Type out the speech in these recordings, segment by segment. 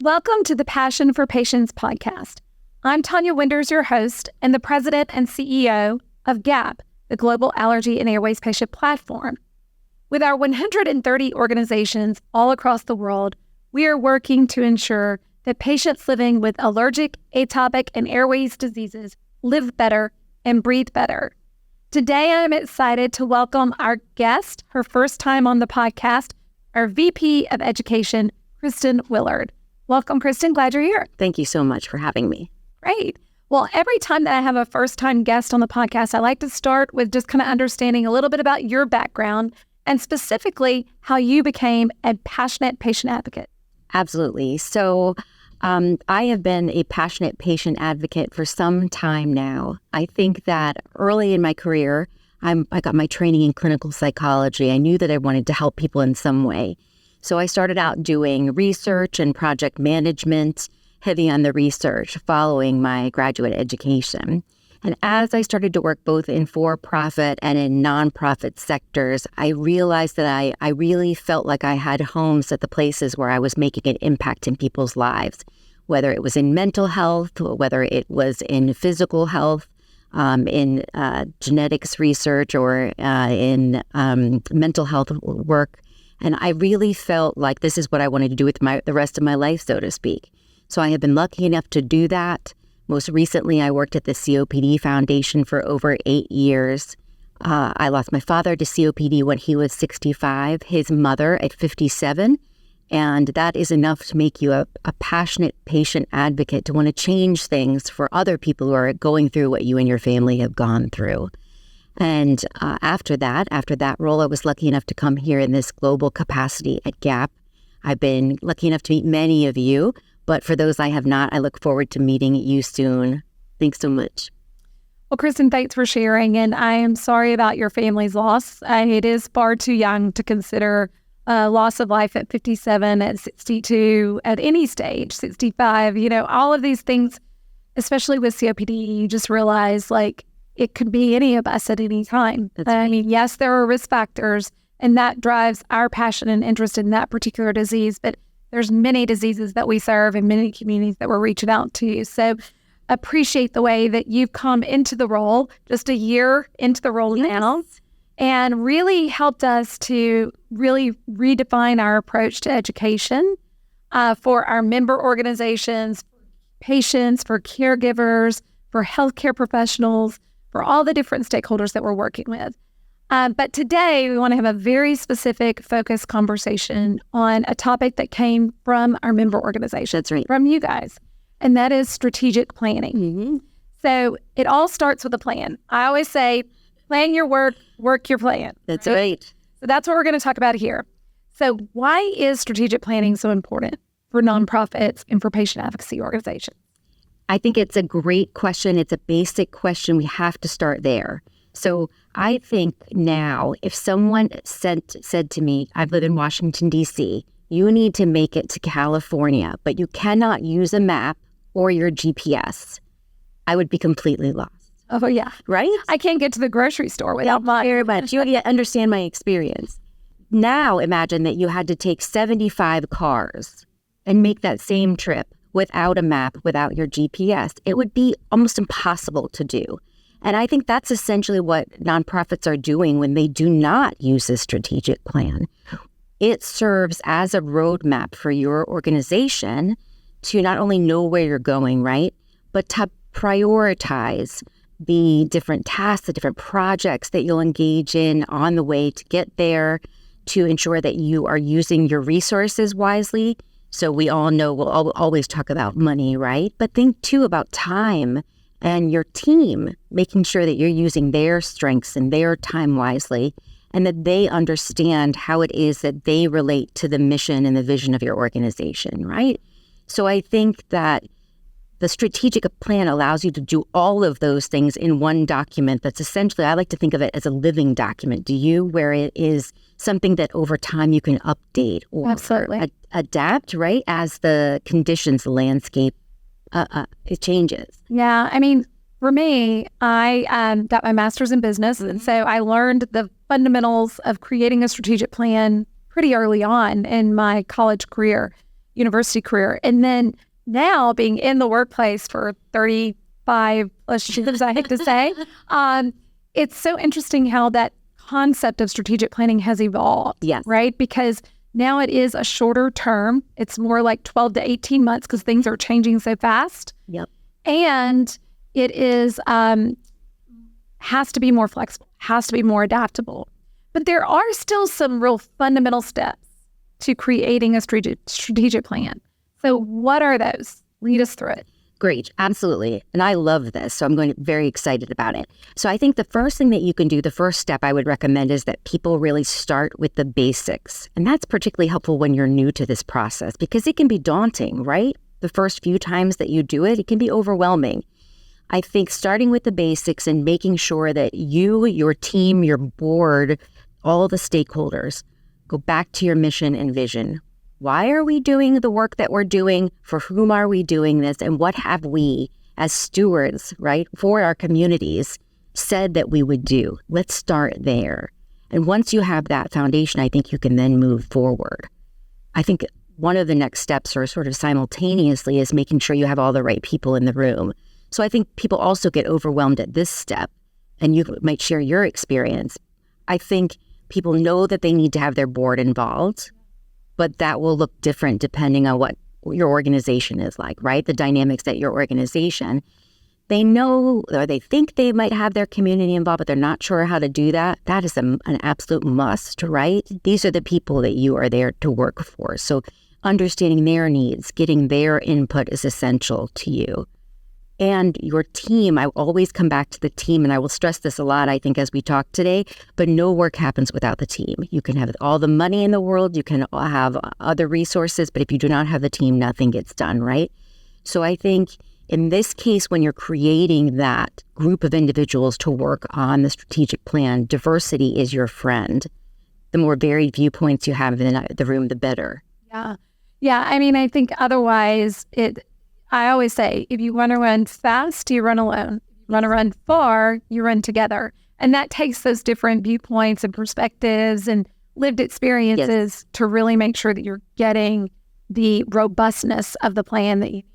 Welcome to the Passion for Patients podcast. I'm Tonya Winders, your host and the president and CEO of GAP, the Global Allergy and Airways Patient Platform. With our 130 organizations all across the world, we are working to ensure that patients living with allergic, atopic, and airways diseases live better and breathe better. Today, I'm excited to welcome our guest, her first time on the podcast, our VP of Education, Kristen Willard. Welcome, Kristen. Glad you're here. Thank you so much for having me. Great. Well, every time that I have a first-time guest on the podcast, I like to start with just kind of understanding a little bit about your background and specifically how you became a passionate patient advocate. Absolutely. So I have been a passionate patient advocate for some time now. I think that early in my career, I got my training in clinical psychology. I knew that I wanted to help people in some way. So I started out doing research and project management, heavy on the research, following my graduate education. And as I started to work both in for-profit and in nonprofit sectors, I realized that I really felt like I had homes at the places where I was making an impact in people's lives, whether it was in mental health, whether it was in physical health, in genetics research, or in mental health work. And I really felt like this is what I wanted to do with the rest of my life, so to speak. So I have been lucky enough to do that. Most recently, I worked at the COPD Foundation for over 8 years. I lost my father to COPD when he was 65, his mother at 57. And that is enough to make you a passionate patient advocate, to want to change things for other people who are going through what you and your family have gone through. And after that role, I was lucky enough to come here in this global capacity at GAP. I've been lucky enough to meet many of you, but for those I have not, I look forward to meeting you soon. Thanks so much. Well, Kristen, thanks for sharing, and I am sorry about your family's loss. It is far too young to consider loss of life at 57, at 62, at any stage, 65, all of these things, especially with COPD, you just realize, it could be any of us at any time. That's right. I mean, yes, there are risk factors, and that drives our passion and interest in that particular disease, but there's many diseases that we serve and many communities that we're reaching out to. So appreciate the way that you've come into the role, just a year into the role now, and really helped us to really redefine our approach to education for our member organizations, patients, for caregivers, for healthcare professionals, for all the different stakeholders that we're working with. But today, we want to have a very specific, focused conversation on a topic that came from our member organization. That's right. From you guys, and that is strategic planning. Mm-hmm. So it all starts with a plan. I always say, plan your work, work your plan. That's right. So that's what we're going to talk about here. So why is strategic planning so important for nonprofits and for patient advocacy organizations? I think it's a great question. It's a basic question. We have to start there. So I think now, if someone said to me, I've lived in Washington, D.C., you need to make it to California, but you cannot use a map or your GPS, I would be completely lost. Oh, yeah. Right? I can't get to the grocery store without mine. Very much. You understand my experience. Now imagine that you had to take 75 cars and make that same trip without a map, without your GPS. It would be almost impossible to do. And I think that's essentially what nonprofits are doing when they do not use a strategic plan. It serves as a roadmap for your organization to not only know where you're going, right, but to prioritize the different tasks, the different projects that you'll engage in on the way to get there, to ensure that you are using your resources wisely. So we all know we'll always talk about money, right? But think too about time and your team, making sure that you're using their strengths and their time wisely, and that they understand how it is that they relate to the mission and the vision of your organization, right? So I think that the strategic plan allows you to do all of those things in one document that's essentially, I like to think of it as a living document. Do you? Where it is something that over time you can update or Absolutely. Adapt, right? As the conditions, the landscape, it changes. Yeah, I mean, For me, I got my master's in business. And so I learned the fundamentals of creating a strategic plan pretty early on in my college career, university career. And then now being in the workplace for 35 plus years, I hate to say, it's so interesting how that concept of strategic planning has evolved. Yes. Right? Because now it is a shorter term. It's more like 12 to 18 months because things are changing so fast. Yep. And it is has to be more flexible, has to be more adaptable. But there are still some real fundamental steps to creating a strategic plan. So what are those? Lead us through it. Great. Absolutely. And I love this. So I'm very excited about it. So I think the first thing that you can do, the first step I would recommend is that people really start with the basics. And that's particularly helpful when you're new to this process because it can be daunting, right? The first few times that you do it, it can be overwhelming. I think starting with the basics and making sure that you, your team, your board, all the stakeholders go back to your mission and vision. Why are we doing the work that we're doing? For whom are we doing this? And what have we as stewards, right, for our communities said that we would do? Let's start there. And once you have that foundation, I think you can then move forward. I think one of the next steps or sort of simultaneously is making sure you have all the right people in the room. So I think people also get overwhelmed at this step, and you might share your experience. I think people know that they need to have their board involved, but that will look different depending on what your organization is like, right? The dynamics at your organization. They know or they think they might have their community involved, but they're not sure how to do that. That is an absolute must, right? These are the people that you are there to work for. So understanding their needs, getting their input is essential to you. And your team, I always come back to the team, and I will stress this a lot, I think, as we talk today, but no work happens without the team. You can have all the money in the world, you can have other resources, but if you do not have the team, nothing gets done, right? So I think in this case, when you're creating that group of individuals to work on the strategic plan, diversity is your friend. The more varied viewpoints you have in the room, the better. Yeah. Yeah. I mean, I think otherwise I always say, if you want to run fast, you run alone. If you want to run far, you run together. And that takes those different viewpoints and perspectives and lived experiences to really make sure that you're getting the robustness of the plan that you need.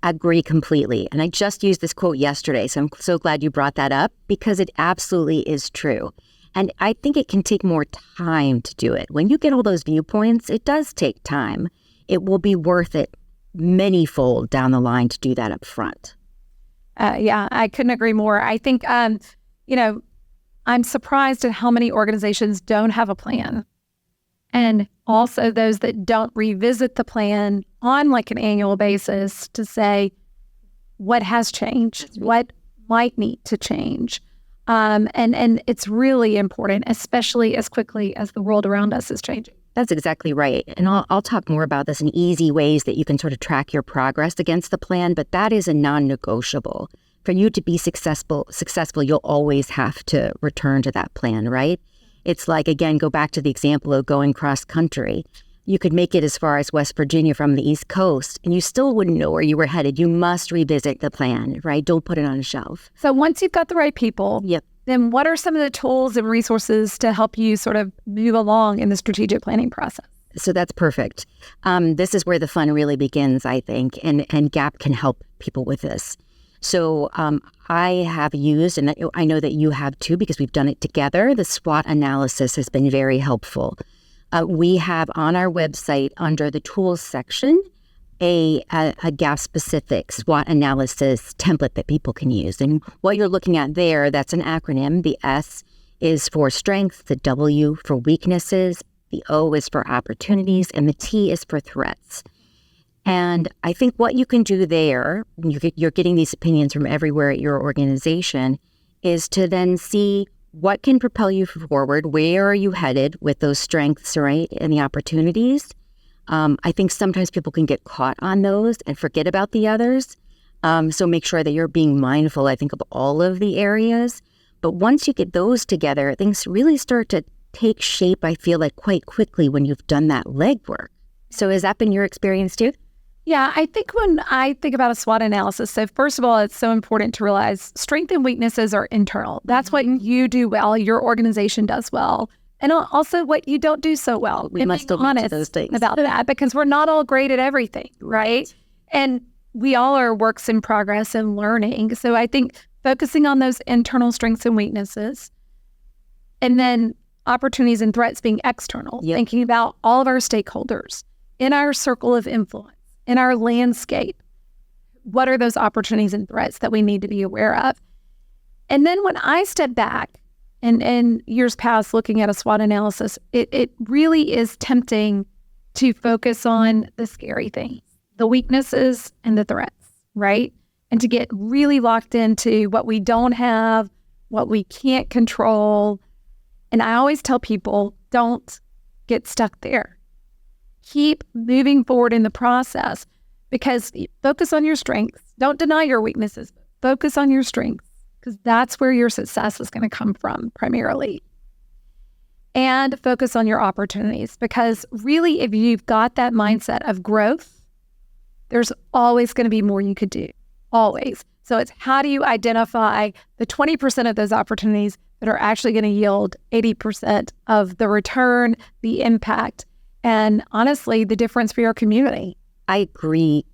Agree completely. And I just used this quote yesterday, so I'm so glad you brought that up because it absolutely is true. And I think it can take more time to do it. When you get all those viewpoints, it does take time. It will be worth it manyfold down the line to do that up front. Yeah, I couldn't agree more. I think, I'm surprised at how many organizations don't have a plan. And also those that don't revisit the plan on like an annual basis to say what has changed, what might need to change. And it's really important, especially as quickly as the world around us is changing. That's exactly right. And I'll talk more about this in easy ways that you can sort of track your progress against the plan, but that is a non-negotiable. For you to be successful, you'll always have to return to that plan, right? It's like, again, go back to the example of going cross country. You could make it as far as West Virginia from the East Coast, and you still wouldn't know where you were headed. You must revisit the plan, right? Don't put it on a shelf. So once you've got the right people, then what are some of the tools and resources to help you sort of move along in the strategic planning process? So that's perfect. This is where the fun really begins, I think, and GAP can help people with this. So I have used, and I know that you have too, because we've done it together, the SWOT analysis has been very helpful. We have on our website under the tools section a GAP-specific SWOT analysis template that people can use. And what you're looking at there, that's an acronym. The S is for strengths, the W for weaknesses, the O is for opportunities, and the T is for threats. And I think what you can do there, you're getting these opinions from everywhere at your organization, is to then see what can propel you forward, where are you headed with those strengths, right, and the opportunities. I think sometimes people can get caught on those and forget about the others. So make sure that you're being mindful, I think, of all of the areas. But once you get those together, things really start to take shape, I feel like, quite quickly when you've done that legwork. So has that been your experience too? Yeah, I think when I think about a SWOT analysis, so first of all, it's so important to realize strengths and weaknesses are internal. That's what you do well, your organization does well, and also what you don't do so well. We must still honest those things about that, because we're not all great at everything, right? And we all are works in progress and learning. So I think focusing on those internal strengths and weaknesses, and then opportunities and threats being external, thinking about all of our stakeholders in our circle of influence, in our landscape. What are those opportunities and threats that we need to be aware of? And then when I step back, and in years past looking at a SWOT analysis, it really is tempting to focus on the scary things, the weaknesses and the threats, right? And to get really locked into what we don't have, what we can't control. And I always tell people, don't get stuck there. Keep moving forward in the process, because focus on your strengths. Don't deny your weaknesses. Focus on your strengths, because that's where your success is going to come from primarily. And focus on your opportunities, because really, if you've got that mindset of growth, there's always going to be more you could do, always. So it's how do you identify the 20% of those opportunities that are actually going to yield 80% of the return, the impact, and honestly, the difference for your community. I agree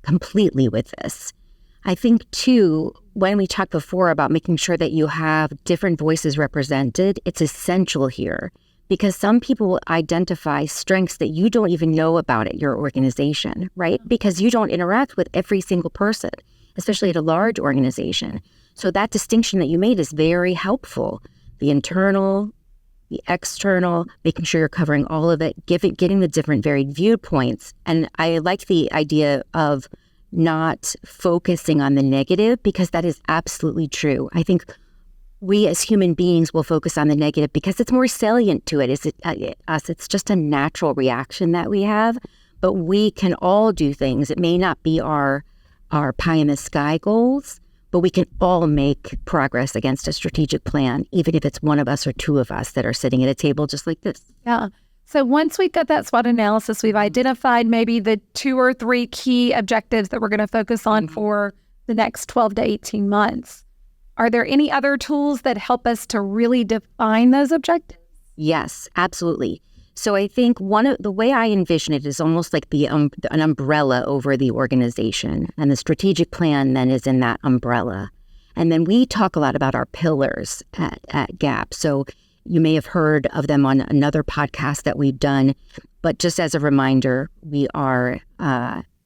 completely with this. I think, too, when we talked before about making sure that you have different voices represented, it's essential here, because some people identify strengths that you don't even know about at your organization, right? Because you don't interact with every single person, especially at a large organization. So that distinction that you made is very helpful. The internal, the external, making sure you're covering all of it, getting the different varied viewpoints. And I like the idea of not focusing on the negative, because that is absolutely true. I think we as human beings will focus on the negative because it's more salient to it. It's just a natural reaction that we have, but we can all do things. It may not be our pie in the sky goals, but we can all make progress against a strategic plan, even if it's one of us or two of us that are sitting at a table just like this. Yeah. So once we've got that SWOT analysis, we've identified maybe the 2 or 3 key objectives that we're going to focus on for the next 12 to 18 months. Are there any other tools that help us to really define those objectives? Yes, absolutely. So I think the way I envision it is almost like an umbrella over the organization, and the strategic plan then is in that umbrella. And then we talk a lot about our pillars at GAP. So you may have heard of them on another podcast that we've done, but just as a reminder, we are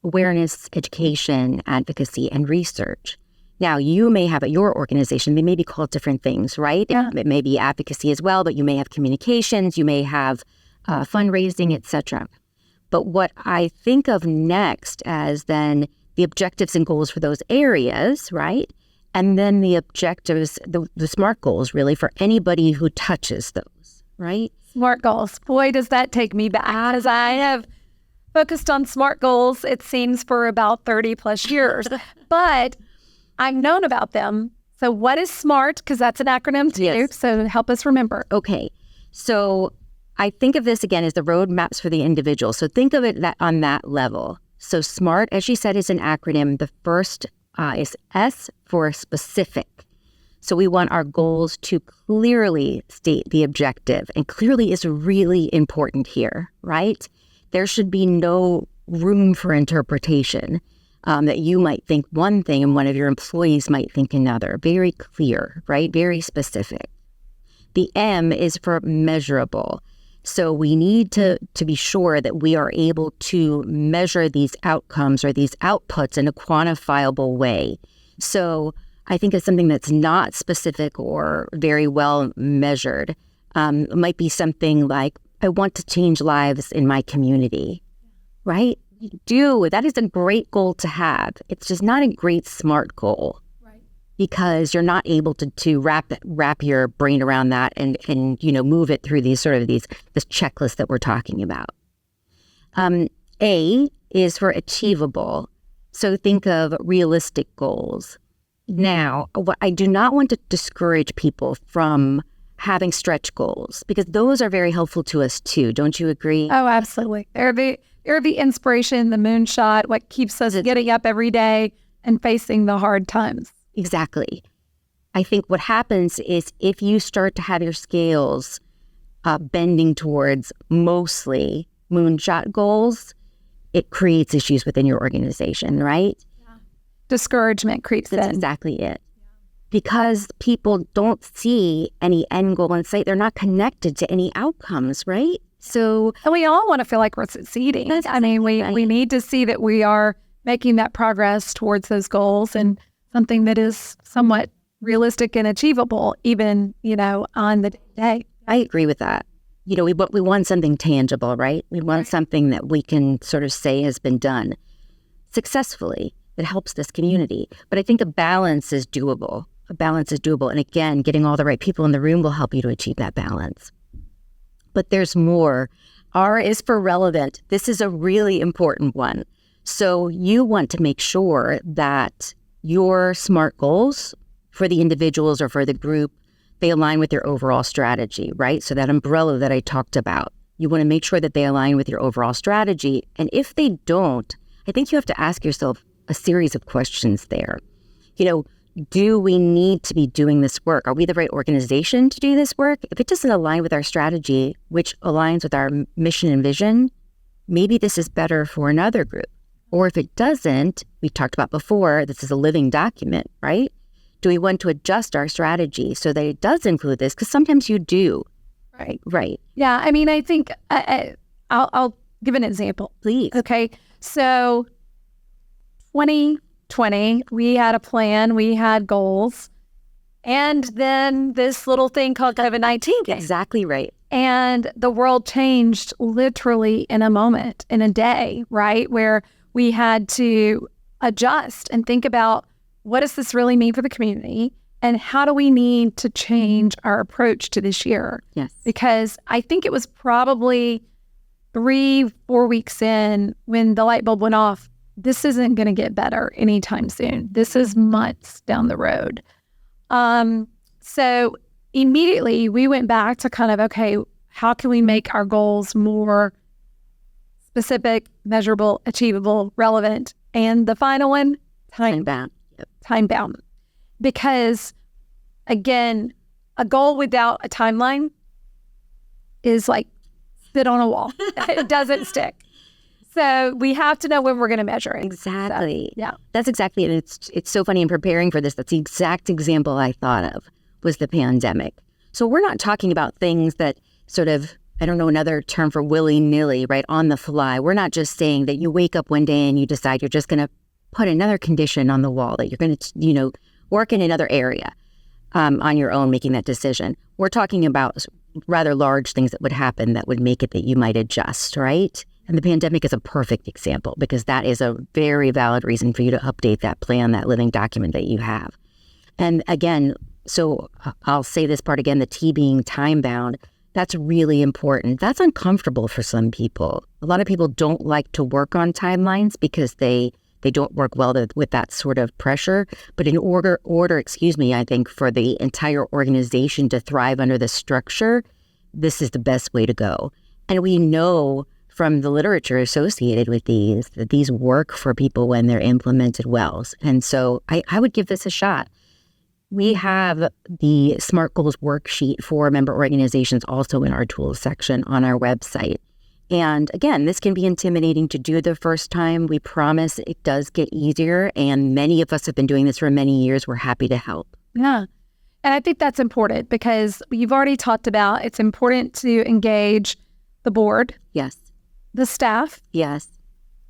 awareness, education, advocacy, and research. Now, you may have at your organization, they may be called different things, right? Yeah. It may be advocacy as well, but you may have communications, you may have fundraising, etc. But what I think of next as then the objectives and goals for those areas, right? And then the objectives, the SMART goals, really, for anybody who touches those, right? SMART goals. Boy, does that take me back, as I have focused on SMART goals, it seems, for about 30 plus years. But I've known about them. So what is SMART? Because that's an acronym too. Yes. So help us remember. Okay. So I think of this again as the roadmaps for the individual. So think of it on that level. So SMART, as she said, is an acronym. The first is S for specific. So we want our goals to clearly state the objective. And clearly is really important here, right? There should be no room for interpretation, that you might think one thing and one of your employees might think another. Very clear, right? Very specific. The M is for measurable. So we need to be sure that we are able to measure these outcomes or these outputs in a quantifiable way. So I think it's something that's not specific or very well measured. It might be something like, I want to change lives in my community, right? You do. That is a great goal to have. It's just not a great SMART goal. Because you're not able to wrap your brain around that and move it through this checklist that we're talking about. A is for achievable. So think of realistic goals. Now, I do not want to discourage people from having stretch goals, because those are very helpful to us too. Don't you agree? Oh, absolutely. they're the inspiration, the moonshot, what keeps us getting up every day and facing the hard times. Exactly. I think what happens is if you start to have your scales bending towards mostly moonshot goals, it creates issues within your organization, right? Yeah. Discouragement creeps in. That's exactly it. Because people don't see any end goal in sight. They're not connected to any outcomes, right? So, and we all want to feel like we're succeeding. We need to see that we are making that progress towards those goals and something that is somewhat realistic and achievable, even, on the day. I agree with that. We want something tangible, right? We want something that we can sort of say has been done successfully that helps this community. But I think a balance is doable. And again, getting all the right people in the room will help you to achieve that balance. But there's more. R is for relevant. This is a really important one. So you want to make sure that your SMART goals for the individuals or for the group, they align with your overall strategy, right? So that umbrella that I talked about, you want to make sure that they align with your overall strategy. And if they don't, I think you have to ask yourself a series of questions there. Do we need to be doing this work? Are we the right organization to do this work? If it doesn't align with our strategy, which aligns with our mission and vision, maybe this is better for another group. Or if it doesn't, we talked about before, this is a living document, right? Do we want to adjust our strategy so that it does include this? Because sometimes you do. Right. Yeah. I think I'll give an example. Please. Okay. So 2020, we had a plan, we had goals, and then this little thing called COVID-19 came. Exactly right. And the world changed literally in a moment, in a day, right? Where we had to adjust and think about what does this really mean for the community and how do we need to change our approach to this year? Yes. Because I think it was probably 3-4 weeks in when the light bulb went off. This isn't going to get better anytime soon. This is months down the road. So immediately we went back to kind of, okay, how can we make our goals more specific, measurable, achievable, relevant? And the final one, time bound. Yep. Time bound. Because again, a goal without a timeline is like spit on a wall. It doesn't stick. So we have to know when we're going to measure it. Exactly. So, yeah. That's exactly it. It's so funny in preparing for this. That's the exact example I thought of was the pandemic. So we're not talking about things that sort of, I don't know, another term for willy-nilly, right, on the fly. We're not just saying that you wake up one day and you decide you're just going to put another condition on the wall, that you're going to, work in another area on your own, making that decision. We're talking about rather large things that would happen that would make it that you might adjust, right? And the pandemic is a perfect example because that is a very valid reason for you to update that plan, that living document that you have. And again, so I'll say this part again, the T being time bound, that's really important. That's uncomfortable for some people. A lot of people don't like to work on timelines because they don't work well with that sort of pressure. But in order, I think for the entire organization to thrive under this structure, this is the best way to go. And we know from the literature associated with these, that these work for people when they're implemented well. And so I would give this a shot. We have the SMART Goals worksheet for member organizations also in our tools section on our website. And again, this can be intimidating to do the first time. We promise it does get easier. And many of us have been doing this for many years. We're happy to help. Yeah. And I think that's important because you've already talked about it's important to engage the board. Yes. The staff. Yes.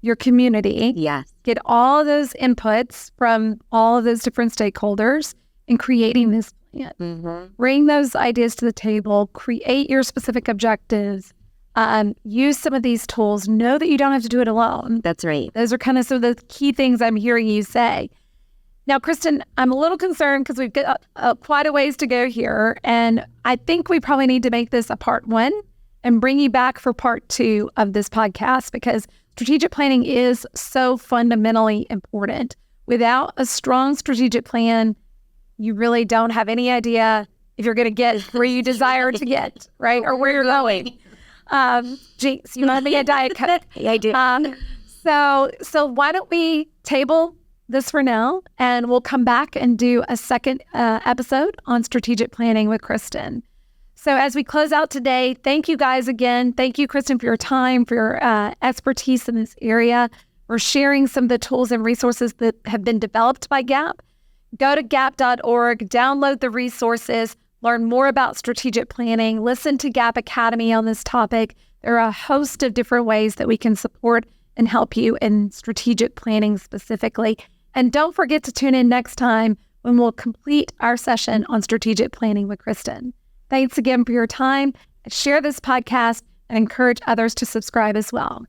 Your community. Yes. Get all those inputs from all of those different stakeholders in creating this plan. Mm-hmm. Bring those ideas to the table. Create your specific objectives. Use some of these tools. Know that you don't have to do it alone. That's right. Those are kind of some of the key things I'm hearing you say. Now, Kristen, I'm a little concerned because we've got quite a ways to go here. And I think we probably need to make this a part 1 and bring you back for part 2 of this podcast because strategic planning is so fundamentally important. Without a strong strategic plan, you really don't have any idea if you're going to get where you desire to get, right? Or where you're going. Jinx, you want me a Diet Coke? Yeah, I do. So why don't we table this for now, and we'll come back and do a second episode on strategic planning with Kristen. So as we close out today, thank you guys again. Thank you, Kristen, for your time, for your expertise in this area, for sharing some of the tools and resources that have been developed by GAP. Go to gap.org, download the resources, learn more about strategic planning, listen to GAP Academy on this topic. There are a host of different ways that we can support and help you in strategic planning specifically. And don't forget to tune in next time when we'll complete our session on strategic planning with Kristen. Thanks again for your time. Share this podcast and encourage others to subscribe as well.